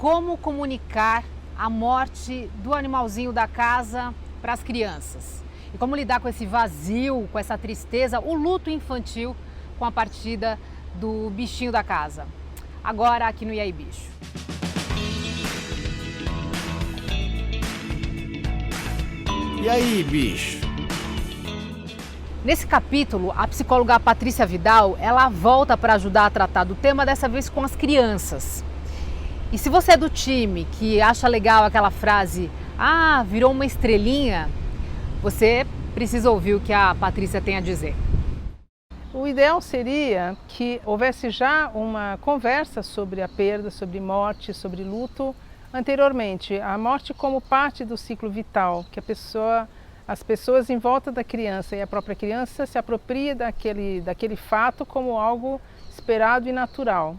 como comunicar a morte do animalzinho da casa para as crianças. E como lidar com esse vazio, com essa tristeza, o luto infantil com a partida do bichinho da casa. Agora aqui no E aí Bicho. E aí, bicho? Nesse capítulo, a psicóloga Patrícia Vidal, ela volta para ajudar a tratar do tema, dessa vez com as crianças. E se você é do time que acha legal aquela frase, virou uma estrelinha, você precisa ouvir o que a Patrícia tem a dizer. O ideal seria que houvesse já uma conversa sobre a perda, sobre morte, sobre luto anteriormente. A morte como parte do ciclo vital, que as pessoas em volta da criança e a própria criança se apropria daquele fato como algo esperado e natural.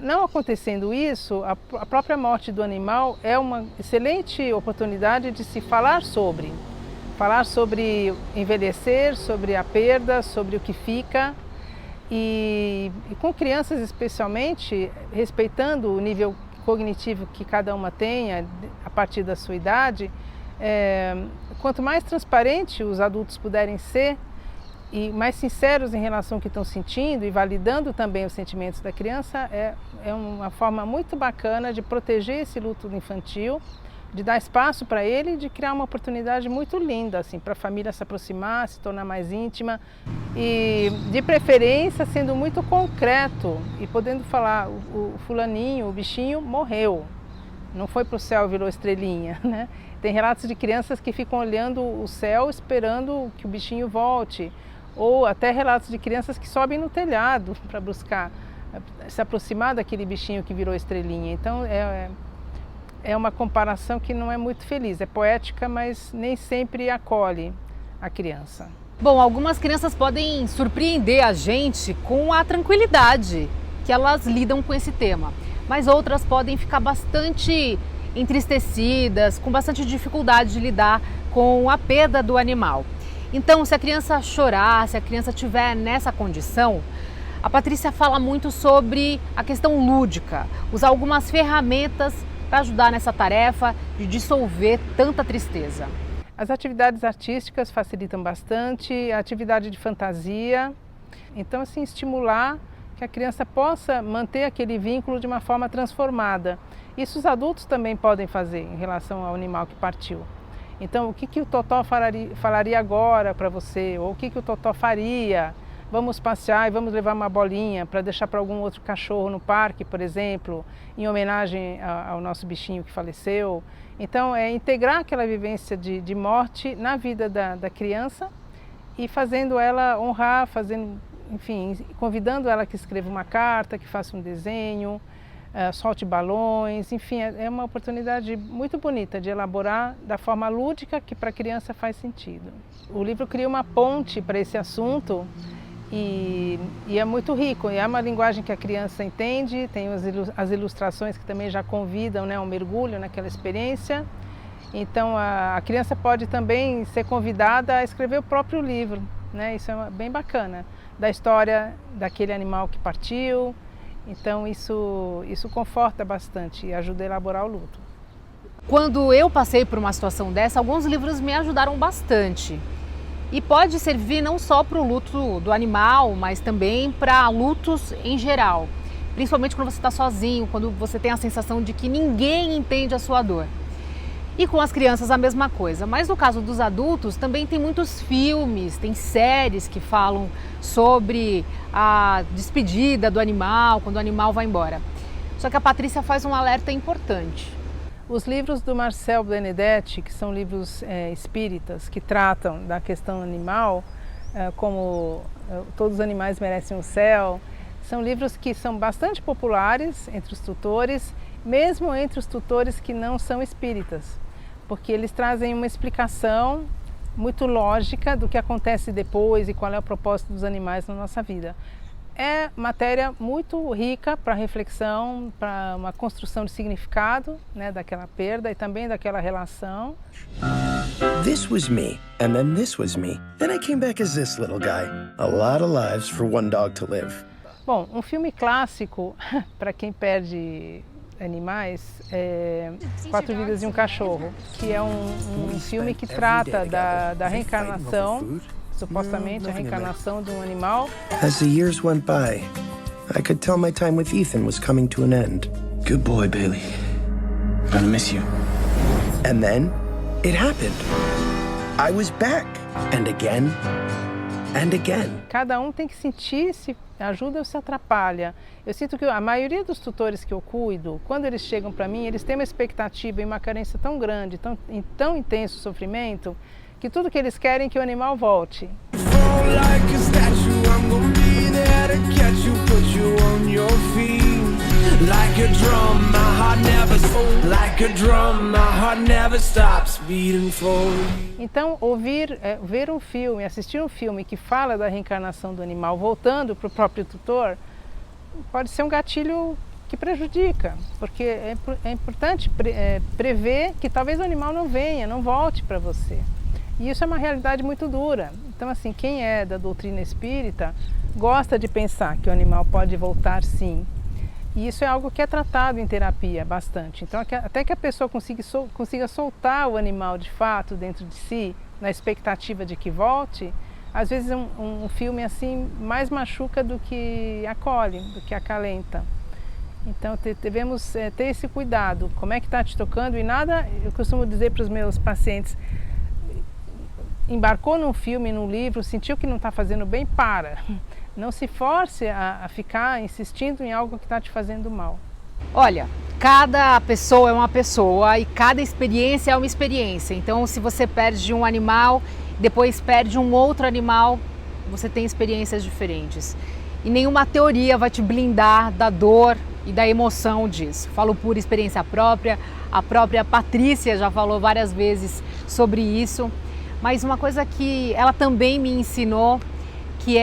Não acontecendo isso, a própria morte do animal é uma excelente oportunidade de se falar sobre envelhecer, sobre a perda, sobre o que fica e com crianças especialmente, respeitando o nível cognitivo que cada uma tenha a partir da sua idade, quanto mais transparente os adultos puderem ser e mais sinceros em relação ao que estão sentindo e validando também os sentimentos da criança, é uma forma muito bacana de proteger esse luto infantil, de dar espaço para ele e de criar uma oportunidade muito linda assim, para a família se aproximar, se tornar mais íntima e, de preferência, sendo muito concreto e podendo falar, o fulaninho, o bichinho morreu, não foi para o céu, virou estrelinha, né? Tem relatos de crianças que ficam olhando o céu esperando que o bichinho volte, ou até relatos de crianças que sobem no telhado para buscar se aproximar daquele bichinho que virou estrelinha. Então é uma comparação que não é muito feliz, é poética, mas nem sempre acolhe a criança. Bom, algumas crianças podem surpreender a gente com a tranquilidade que elas lidam com esse tema, mas outras podem ficar bastante entristecidas, com bastante dificuldade de lidar com a perda do animal. Então, se a criança chorar, se a criança estiver nessa condição, a Patrícia fala muito sobre a questão lúdica, usar algumas ferramentas para ajudar nessa tarefa de dissolver tanta tristeza. As atividades artísticas facilitam bastante, a atividade de fantasia. Então, assim, estimular que a criança possa manter aquele vínculo de uma forma transformada. Isso os adultos também podem fazer em relação ao animal que partiu. Então, o que o Totó falaria agora para você? Ou o que o Totó faria? Vamos passear e vamos levar uma bolinha para deixar para algum outro cachorro no parque, por exemplo, em homenagem ao nosso bichinho que faleceu. Então, é integrar aquela vivência de morte na vida da criança e fazendo ela honrar, enfim, convidando ela que escreva uma carta, que faça um desenho, solte balões, enfim, é uma oportunidade muito bonita de elaborar da forma lúdica que para a criança faz sentido. O livro cria uma ponte para esse assunto e é muito rico, é uma linguagem que a criança entende, tem as ilustrações que também já convidam, né, um mergulho naquela experiência. Então a criança pode também ser convidada a escrever o próprio livro, né? Isso é bem bacana, da história daquele animal que partiu. Então isso conforta bastante e ajuda a elaborar o luto. Quando eu passei por uma situação dessa, alguns livros me ajudaram bastante. E pode servir não só para o luto do animal, mas também para lutos em geral. Principalmente quando você está sozinho, quando você tem a sensação de que ninguém entende a sua dor. E com as crianças a mesma coisa, mas no caso dos adultos também tem muitos filmes, tem séries que falam sobre a despedida do animal, quando o animal vai embora. Só que a Patrícia faz um alerta importante. Os livros do Marcel Benedetti, que são livros espíritas, que tratam da questão animal, como Todos os Animais Merecem o Céu, são livros que são bastante populares entre os tutores, mesmo entre os tutores que não são espíritas, porque eles trazem uma explicação muito lógica do que acontece depois e qual é o propósito dos animais na nossa vida. É matéria muito rica para reflexão, para uma construção de significado, né, daquela perda e também daquela relação. This was me, and then this was me. Then I came back as this little guy. A lot of lives for one dog to live. Bom, um filme clássico para quem perde animais, Quatro Vidas de um Cachorro, que é um filme que trata da reencarnação, supostamente a reencarnação de um animal. As the years went by, I could tell my time with Ethan was coming to an end. Good boy, Bailey. I'm gonna miss you. And then, it happened. I was back. And again, and again. Cada um tem que sentir se ajuda ou se atrapalha. Eu sinto que a maioria dos tutores que eu cuido, quando eles chegam para mim, eles têm uma expectativa e uma carência tão grande, tão intenso sofrimento, que tudo que eles querem é que o animal volte. Então, ver um filme, assistir um filme que fala da reencarnação do animal voltando para o próprio tutor, pode ser um gatilho que prejudica, porque é importante prever que talvez o animal não venha, não volte para você. E isso é uma realidade muito dura. Então, assim, quem é da doutrina espírita gosta de pensar que o animal pode voltar sim. E isso é algo que é tratado em terapia bastante. Então, até que a pessoa consiga soltar o animal de fato dentro de si, na expectativa de que volte, às vezes um filme assim mais machuca do que acolhe, do que acalenta. Então, devemos ter esse cuidado. Como é que está te tocando? E nada, eu costumo dizer para os meus pacientes, embarcou num filme, num livro, sentiu que não está fazendo bem, para. Não se force a ficar insistindo em algo que está te fazendo mal. Olha, cada pessoa é uma pessoa e cada experiência é uma experiência. Então, se você perde um animal, depois perde um outro animal, você tem experiências diferentes. E nenhuma teoria vai te blindar da dor e da emoção disso. Falo por experiência própria, a própria Patrícia já falou várias vezes sobre isso. Mas uma coisa que ela também me ensinou, que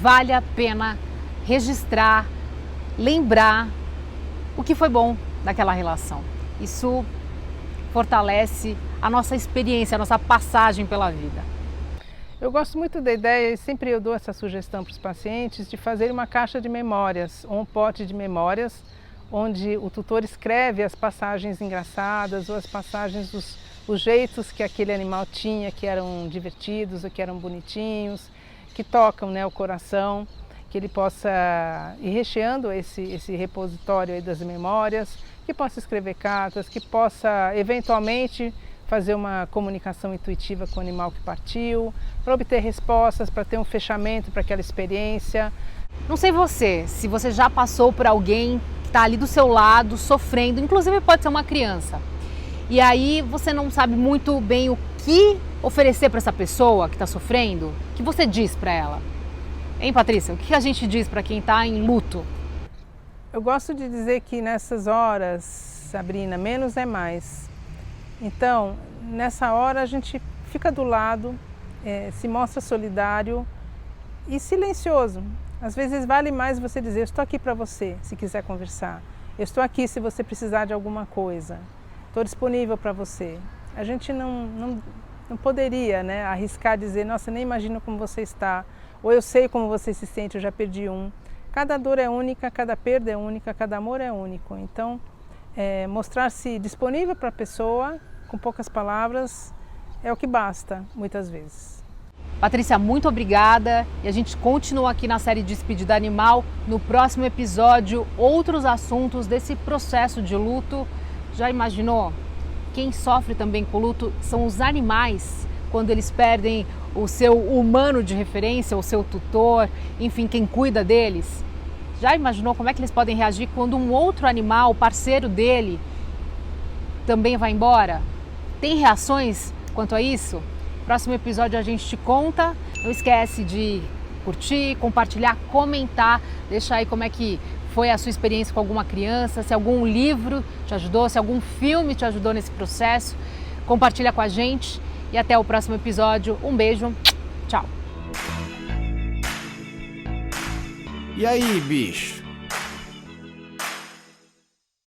vale a pena registrar, lembrar o que foi bom daquela relação. Isso fortalece a nossa experiência, a nossa passagem pela vida. Eu gosto muito da ideia, e sempre eu dou essa sugestão para os pacientes, de fazer uma caixa de memórias, ou um pote de memórias, onde o tutor escreve as passagens engraçadas ou as passagens os jeitos que aquele animal tinha, que eram divertidos ou que eram bonitinhos, que tocam, né, o coração, que ele possa ir recheando esse repositório aí das memórias, que possa escrever cartas, que possa eventualmente fazer uma comunicação intuitiva com o animal que partiu, para obter respostas, para ter um fechamento para aquela experiência. Não sei se você já passou por alguém que está ali do seu lado, sofrendo, inclusive pode ser uma criança. E aí você não sabe muito bem o que oferecer para essa pessoa que está sofrendo. O que você diz para ela? Hein, Patrícia? O que a gente diz para quem está em luto? Eu gosto de dizer que nessas horas, Sabrina, menos é mais. Então, nessa hora a gente fica do lado, se mostra solidário e silencioso. Às vezes vale mais você dizer, eu estou aqui para você, se quiser conversar. Eu estou aqui se você precisar de alguma coisa. Estou disponível para você. A gente não poderia, né, arriscar dizer, nossa, nem imagino como você está, ou eu sei como você se sente, eu já perdi um. Cada dor é única, cada perda é única, cada amor é único. Então, mostrar-se disponível para a pessoa, com poucas palavras, é o que basta, muitas vezes. Patrícia, muito obrigada. E a gente continua aqui na série Despedida Animal. No próximo episódio, outros assuntos desse processo de luto. Já imaginou? Quem sofre também com luto são os animais, quando eles perdem o seu humano de referência, o seu tutor, enfim, quem cuida deles. Já imaginou como é que eles podem reagir quando um outro animal, parceiro dele, também vai embora? Tem reações quanto a isso? Próximo episódio a gente te conta. Não esquece de curtir, compartilhar, comentar, deixa aí como é que foi a sua experiência com alguma criança, se algum livro te ajudou, se algum filme te ajudou nesse processo. Compartilha com a gente e até o próximo episódio. Um beijo, tchau! E aí, bicho?